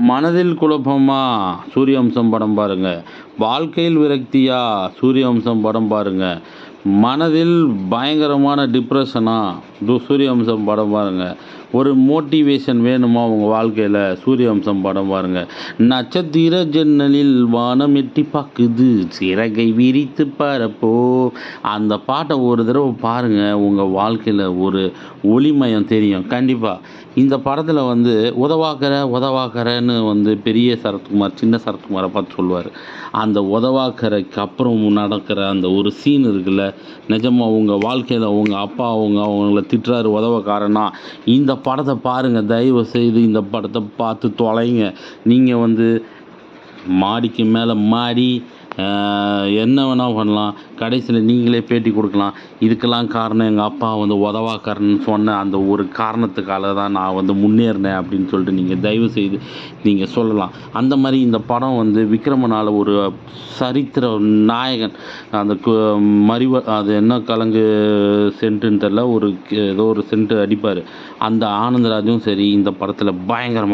மனதில் குழப்பமா? சூரியவம்சம் படம் பாருங்க. வாழ்க்கையில் விரக்தியா? சூரியவம்சம் படம் பாருங்க. மனதில் பயங்கரமான டிப்ரஷனா? சூரியவம்சம் படம் பாருங்க. ஒரு மோட்டிவேஷன் வேணுமா உங்கள் வாழ்க்கையில்? சூரியவம்சம் படம் பாருங்க. நட்சத்திர ஜன்னலில் வானம் எட்டி பார்க்குது, சிறகை விரித்து பரப்போ. அந்த பாட்டை ஒரு தடவை பாருங்கள், உங்கள் வாழ்க்கையில் ஒரு ஒளிமயம் தெரியும் கண்டிப்பாக. இந்த படத்தில் வந்து உதவாக்கரைன்னு வந்து பெரிய சரத்குமார் சின்ன சரத்குமாரை பார்த்து சொல்லுவார். அந்த உதவாக்கரைக்கு அப்புறம் நடக்கிற அந்த ஒரு சீன் இருக்குல்ல, நிஜமாக உங்கள் வாழ்க்கையில் உங்கள் அப்பா அவங்கள திட்டுறாரு உதவக்காரனா, இந்த படத்தை பாருங்கள், தயவு செய்து இந்த படத்தை பார்த்து தொலைங்க. நீங்கள் வந்து மாடிக்கு மேலே மாடி என்ன வேணால் பண்ணலாம், கடைசியில் நீங்களே பேட்டி கொடுக்கலாம். இதுக்கெல்லாம் காரணம் எங்கள் அப்பா வந்து உதவாக்கரன்னு சொன்ன அந்த ஒரு காரணத்துக்காக தான் நான் வந்து முன்னேறினேன் அப்படின்னு சொல்லிட்டு நீங்கள் தயவு செய்து நீங்கள் சொல்லலாம். அந்த மாதிரி இந்த படம் வந்து விக்ரமனால் ஒரு சரித்திர நாயகன், அந்த அது என்ன கலங்கு சென்ட்டுன்னு தெரில, ஏதோ ஒரு சென்ட்டு அடிப்பார். அந்த ஆனந்தராஜும் சரி இந்த படத்தில் பயங்கரமாக